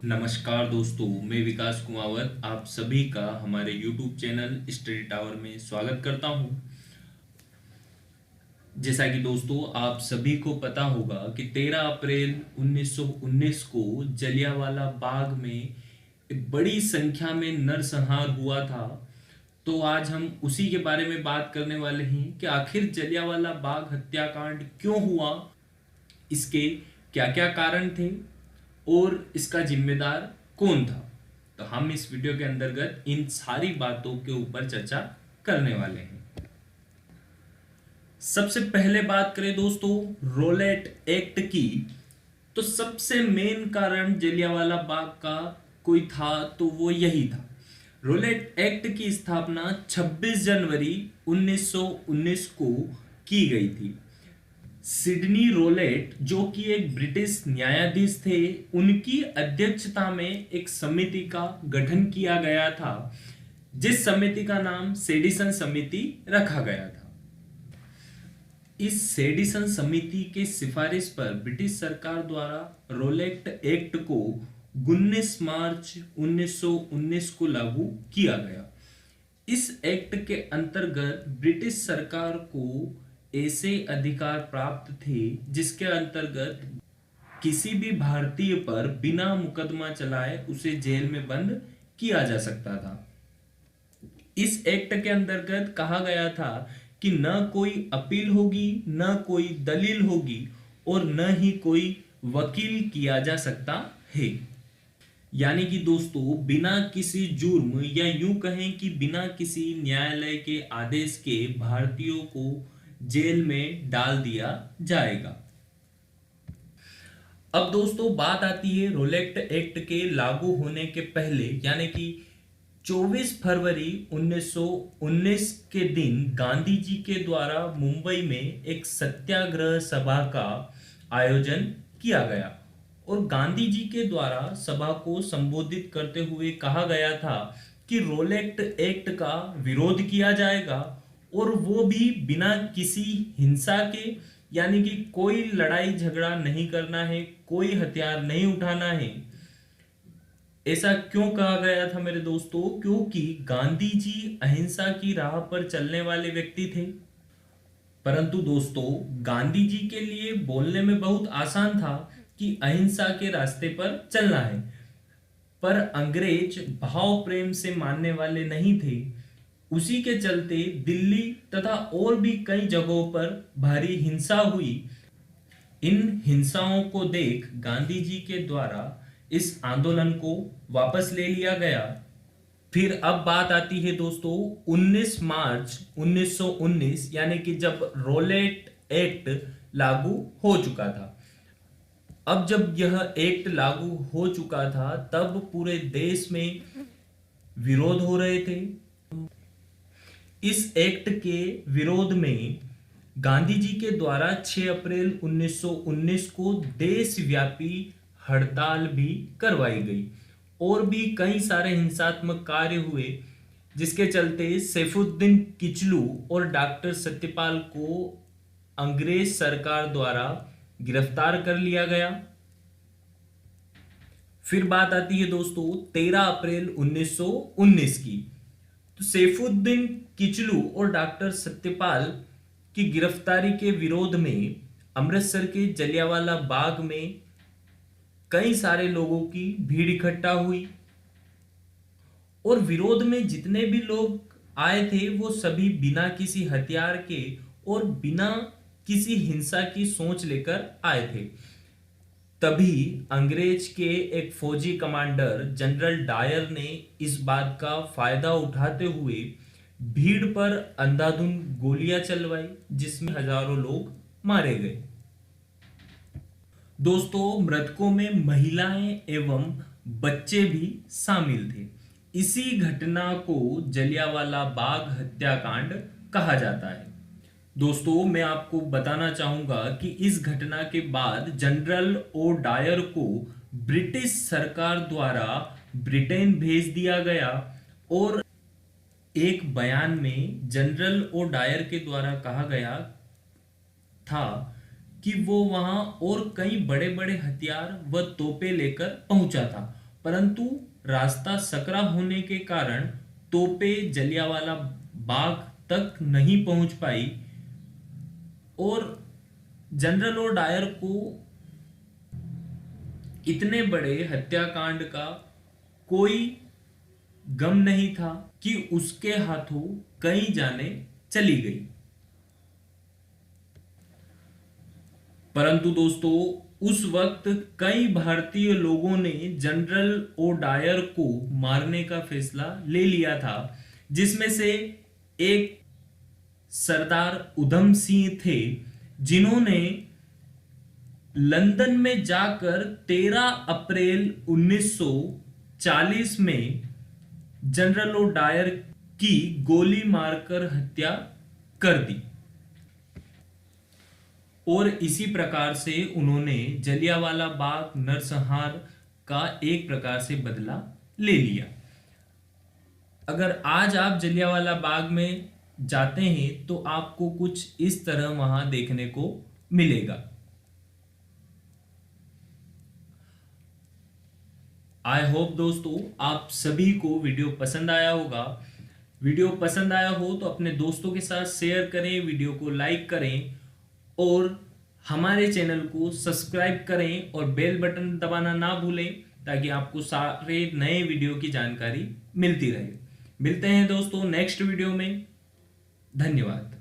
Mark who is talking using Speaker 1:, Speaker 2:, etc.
Speaker 1: नमस्कार दोस्तों, मैं विकास कुमावत आप सभी का हमारे YouTube चैनल स्टडी टावर में स्वागत करता हूं। जैसा कि दोस्तों आप सभी को पता होगा कि 13 अप्रैल 1919 को जलियांवाला बाग में एक बड़ी संख्या में नरसंहार हुआ था। तो आज हम उसी के बारे में बात करने वाले हैं कि आखिर जलियांवाला बाग हत्याकांड क्यों हुआ, इसके क्या क्या कारण थे और इसका जिम्मेदार कौन था। तो हम इस वीडियो के अंतर्गत इन सारी बातों के ऊपर चर्चा करने वाले हैं। सबसे पहले बात करें दोस्तों रोलेट एक्ट की, तो सबसे मेन कारण जलियांवाला बाग का कोई था तो वो यही था। रोलेट एक्ट की स्थापना 26 जनवरी 1919 को की गई थी। सिडनी रोलेट जो कि एक ब्रिटिश न्यायाधीश थे, उनकी अध्यक्षता में एक समिति का गठन किया गया था, जिस समिति का नाम सेडिसन समिति रखा गया था। इस सेडिसन समिति के सिफारिश पर ब्रिटिश सरकार द्वारा रोलेट एक्ट को 19 मार्च 1919 को लागू किया गया। इस एक्ट के अंतर्गत ब्रिटिश सरकार को ऐसे अधिकार प्राप्त थे जिसके अंतर्गत किसी भी भारतीय पर बिना मुकदमा चलाए उसे जेल में बंद किया जा सकता था। इस एक्ट के अंतर्गत कहा गया था कि न कोई अपील होगी, न कोई दलील होगी और न ही कोई वकील किया जा सकता है। यानी कि दोस्तों बिना किसी जुर्म या यूं कहें कि बिना किसी न्यायालय के आदेश के भारतीयों को जेल में डाल दिया जाएगा। अब दोस्तों बात आती है रोलेट एक्ट के लागू होने के पहले, यानी कि 24 फरवरी 1919 के दिन गांधी जी के द्वारा मुंबई में एक सत्याग्रह सभा का आयोजन किया गया और गांधी जी के द्वारा सभा को संबोधित करते हुए कहा गया था कि रोलेट एक्ट का विरोध किया जाएगा और वो भी बिना किसी हिंसा के, यानी कि कोई लड़ाई झगड़ा नहीं करना है, कोई हथियार नहीं उठाना है। ऐसा क्यों कहा गया था मेरे दोस्तों? क्योंकि गांधी जी अहिंसा की राह पर चलने वाले व्यक्ति थे। परंतु दोस्तों गांधी जी के लिए बोलने में बहुत आसान था कि अहिंसा के रास्ते पर चलना है, पर अंग्रेज भाव प्रेम से मानने वाले नहीं थे। उसी के चलते दिल्ली तथा और भी कई जगहों पर भारी हिंसा हुई। इन हिंसाओं को देख गांधी जी के द्वारा इस आंदोलन को वापस ले लिया गया। फिर अब बात आती है दोस्तों 19 मार्च 1919, यानी कि जब रोलेट एक्ट लागू हो चुका था। अब जब यह एक्ट लागू हो चुका था तब पूरे देश में विरोध हो रहे थे। इस एक्ट के विरोध में गांधी जी के द्वारा 6 अप्रैल 1919 को देशव्यापी हड़ताल भी करवाई गई और भी कई सारे हिंसात्मक कार्य हुए, जिसके चलते सैफुद्दीन किचलू और डॉक्टर सत्यपाल को अंग्रेज सरकार द्वारा गिरफ्तार कर लिया गया। फिर बात आती है दोस्तों 13 अप्रैल 1919 की। तो सैफुद्दीन किचलू और डॉक्टर सत्यपाल की गिरफ्तारी के विरोध में अमृतसर के जलियांवाला बाग में कई सारे लोगों की भीड़ इकट्ठा हुई और विरोध में जितने भी लोग आए थे वो सभी बिना किसी हथियार के और बिना किसी हिंसा की सोच लेकर आए थे। तभी अंग्रेज के एक फौजी कमांडर जनरल डायर ने इस बात का फायदा उठाते हुए भीड़ पर अंधाधुंध गोलियां चलवाई, जिसमें हजारों लोग मारे गए। दोस्तों मृतकों में महिलाएं एवं बच्चे भी शामिल थे। इसी घटना को जलियांवाला बाग हत्याकांड कहा जाता है। दोस्तों मैं आपको बताना चाहूंगा कि इस घटना के बाद जनरल ओ डायर को ब्रिटिश सरकार द्वारा ब्रिटेन भेज दिया गया और एक बयान में जनरल ओ डायर के द्वारा कहा गया था कि वो वहां और कई बड़े बड़े हथियार व तोपें लेकर पहुंचा था परंतु रास्ता सकरा होने के कारण तोपें जलियांवाला बाग तक नहीं पहुंच पाई और जनरल और डायर को इतने बड़े हत्याकांड का कोई गम नहीं था कि उसके हाथों कई जानें चली गई। परंतु दोस्तों उस वक्त कई भारतीय लोगों ने जनरल ओ डायर को मारने का फैसला ले लिया था, जिसमें से एक सरदार उधम सिंह थे, जिन्होंने लंदन में जाकर 13 अप्रैल 1940 में जनरल ओ डायर की गोली मारकर हत्या कर दी और इसी प्रकार से उन्होंने जलियांवाला बाग नरसंहार का एक प्रकार से बदला ले लिया। अगर आज आप जलियांवाला बाग में जाते हैं तो आपको कुछ इस तरह वहां देखने को मिलेगा। आई होप दोस्तों आप सभी को वीडियो पसंद आया होगा। वीडियो पसंद आया हो तो अपने दोस्तों के साथ शेयर करें, वीडियो को लाइक करें और हमारे चैनल को सब्सक्राइब करें और बेल बटन दबाना ना भूलें ताकि आपको सारे नए वीडियो की जानकारी मिलती रहे। मिलते हैं दोस्तों नेक्स्ट वीडियो में। धन्यवाद।